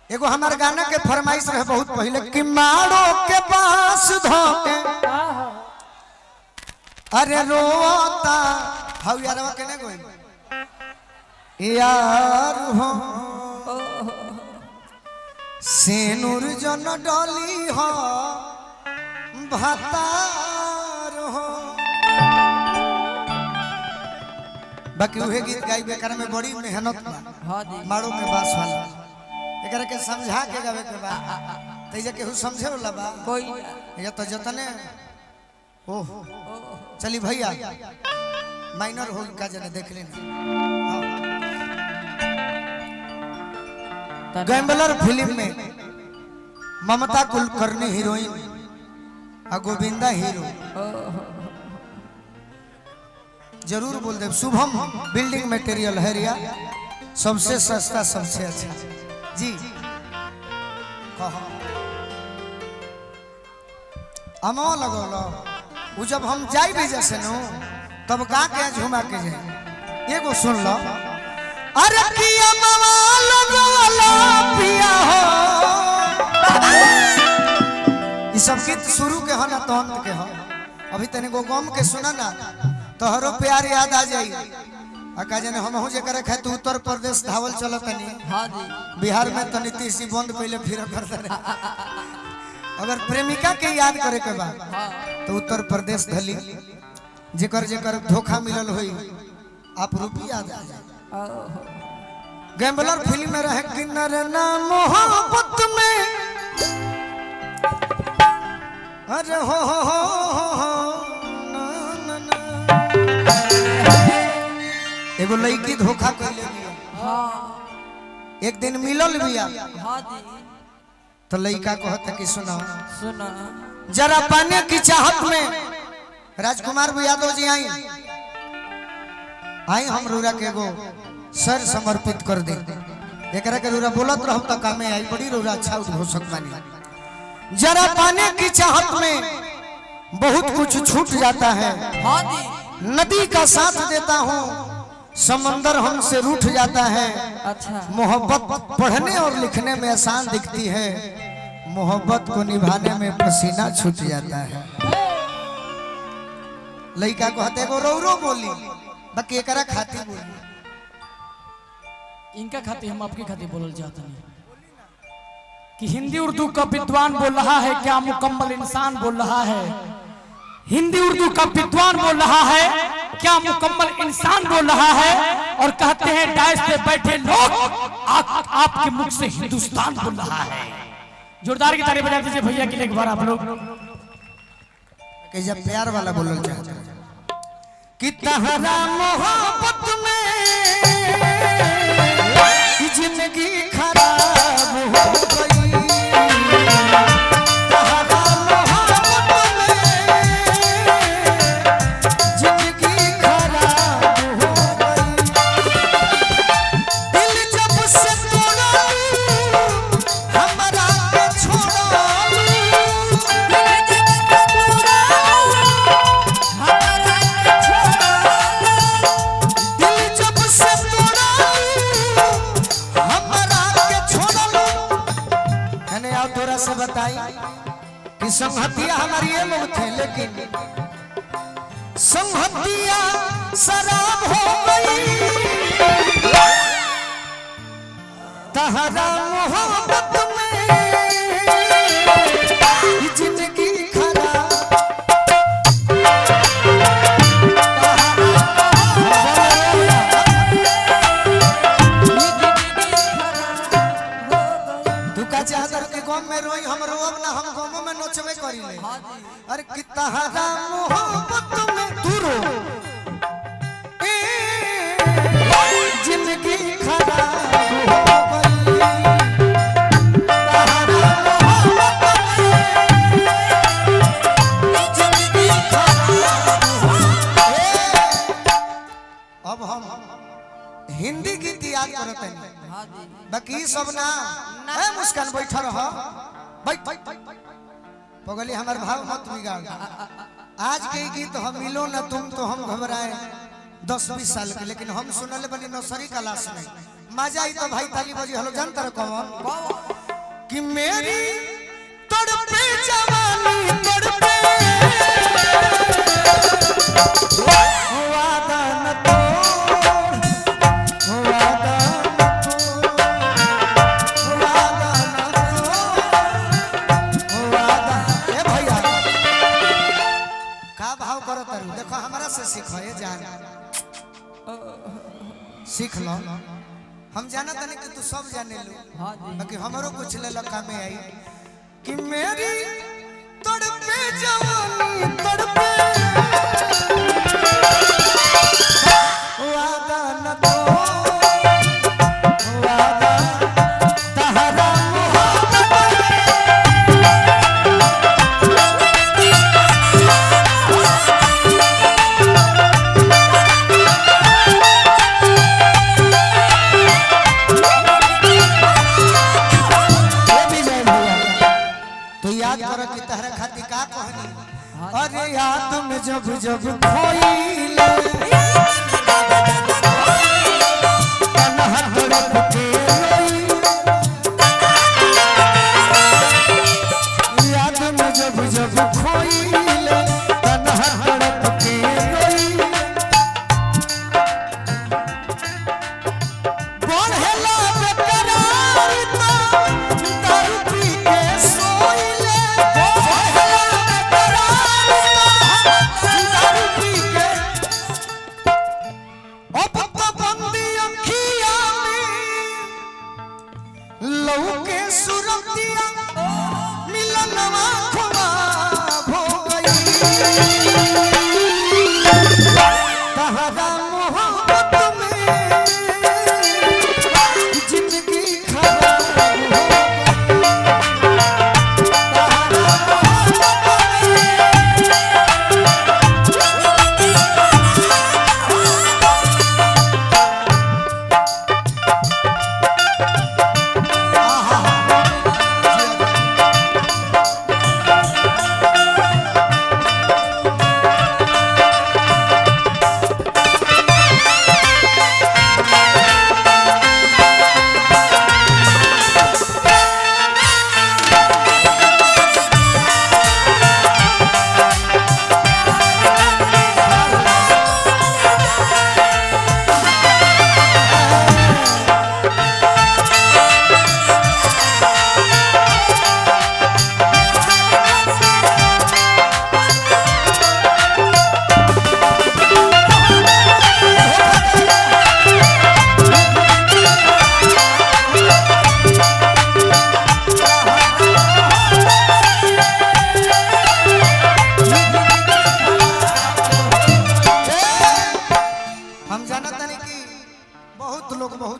एगो हमारे गाना के फरमाइश रहे बहुत पहले कि मारो के पास धोके अरे रोता हाउ यारवा केने कोई यार हो सेनुर जन डली हो भातार हो बाकी उहे गीत गाइबे करे में बड़ी मेहनत बा। हां जी मारो में बास वाला एकरा के समझा के गावे के बा तैया केहू समझे वाला बा कोई या तो जतने ओह चली भैया माइनर हो का जने देख लेना। गैम्बलर फिल्म में ममता कुलकर्णी हीरोइन और गोविंदा हीरो जरूर बोल दे। शुभम बिल्डिंग मटेरियल है रिया सबसे सस्ता सबसे अच्छा जी कहो अमो लगो लो वो जब हम जाई भी जैसे नो तब गा के झुमा के जाए एगो सुन लो अरे किया मवा लगो लो पिया हो ये सब गीत शुरू के हो ना तो अंत के हो अभी तने गो गम के सुना ना तोहरो प्यार याद आ जाई अका जने हम हो जे करे खाए तू उत्तर प्रदेश धावल चलत नहीं। हां जी बिहार में तो नीतीश जी बंद पहले फिर करते रहे अगर प्रेमिका के याद करे के बा तो उत्तर प्रदेश धली जेकर जेकर धोखा मिलल होई आप रूपी याद आ जाए। गैम्बलर फिल्म में रहे किन्नर ना मोहब्बत में अरे हो एगो लड़की धोखा कइले बिया। हां एक दिन मिलल बिया। हां जी तो लड़का कहत कि सुना सुना जरा पाने की चाहत में राजकुमार यादव जी आई हम रूरा के एगो सर समर्पित कर दे एकरा के रूरा बोलत रहब त कामे आई बड़ी रूरा अच्छा उद्घोषक बानी। जरा पाने की चाहत में बहुत कुछ छूट जाता है। हां जी नदी का साथ देता हूँ समंदर हमसे रूठ जाता है। अच्छा मोहब्बत पढ़ने और लिखने में आसान दिखती है मोहब्बत को निभाने में पसीना छूट जाता है। लड़का को हते को रो बोली बाकी एकरा खाती बोली इनका खाती हम आपकी खाती बोलल चाहते हैं कि हिंदी उर्दू का विद्वान बोल रहा है क्या मुकम्मल इंसान बोल रहा है। हिंदी उर्दू का विद्वान बोल रहा है क्या मुकम्मल इंसान बोल रहा है और कहते हैं डाइस पे बैठे लोग आपके मुख से हिंदुस्तान बोल रहा है। जोरदार की ताली बजा दीजिए भैया के लिए एक बार आप लोग कि जब प्यार वाला बोलल चाहते हैं कि तहरा मोहब्बत में जिंदगी खराब हो गई से बताई कि संहतिया हमारी ये लोग थे लेकिन संहतिया शराब हो गई तहरा मोहब्बत में जिंदगी खराब में रोई हम रोब ना हम गमों में नोचबे करी ले। अरे कितना हरा मोहब्बत में तू रो जिंदगी खराब हो गई तहरा मोहब्बत में जिंदगी खराब हो गई। अब हम हिंदी गीत याद करते हैं बाकी सब ना है मुस्कान बैठा रहो पगली हमारे भाव मत बिगाड़। आज के गीत हम मिलो ना तुम तो हम घबराए 10-20 साल के लेकिन हम सुनले बनी नर्सरी क्लास में मजा आई तो भाई ताली बजी हलो जानता कौन कि मेरी तड़पे जवानी तड़पे वादा न तोड़, वादा न तोड़, वादा न तोड़, वादा। ए भैया का भाव करो तारू देखो हमारा से सीखो ये जान सीख लो हम जाना तनी कि तू सब जाने लो बाकी हमारो कुछ ले लका में आई कि मेरी तड़पे जवानी तड़पे वादा न तोड़, वादा तहरा अरे याद में जब जब खोइले तन्हा तड़प के रोई, याद में जब जब खोइले तन्हा तड़प के रोई, बढ़ेला बेकरार तो दारू पी के सोइले, लौके सुरतिया मिलनवा ख्वाब हो गई, तहरा मोहब्बत में जिंदगी खराब हो गई,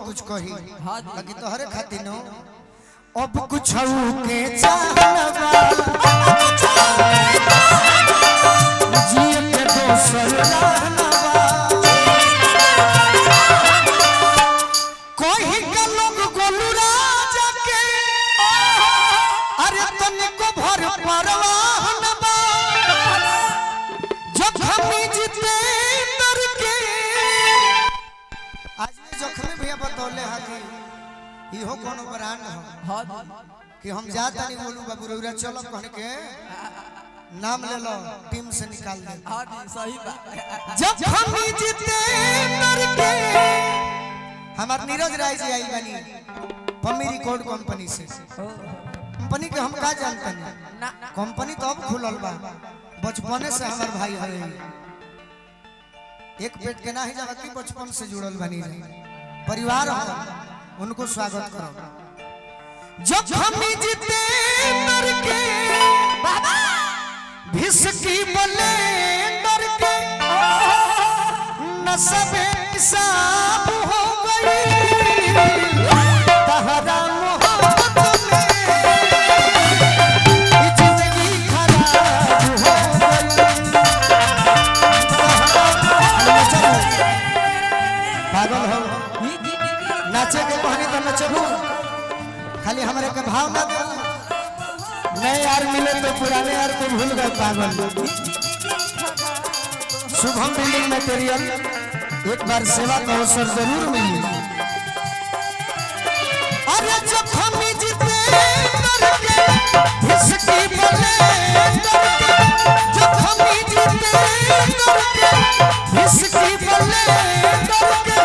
बाकी तोहरे खातिर नो अब कुछ के चाहनवा जिए के दोसर रहनवा कोई के लोग गोलू राजा के अरे तनिको भर परवाह न बा जखमी जितेंद्र के आज में जखमी भैया बतौले हा कि इहो कोनो ब्रांड हो कि हम जाता नहीं बोलू बाबू रउरा चलो कहने के नाम ले लो टीम से निकाल दे। हां सही बात जब हम जीते करके हमार नीरज राय जी आई बनी पम्मी रिकॉर्ड कंपनी से कंपनी के हम का जानते हैं कंपनी तो अब खुलल बा बचपने से हमार भाई है एक पेट के ना ही जब की बचपन से जुड़ल बनी रही परिवार हो उनको स्वागत करो जब हम जीते करके बाबा भिसकी बोले करके नसबे साफ हो गई तहरा मोहब्बत में जिंदगी खराब हो गई पागल हो नाचे के कहनी तो नचबू खाली हमारे के भाव ना दे नए यार मिले तो पुराने यार को भूल गए पागल शुभम बिल्डिंग मटेरियल एक बार सेवा का अवसर जरूर मिली अरे जब हम जीते इसकी बले करके जख्मी जितेंद्र के इसकी बले करके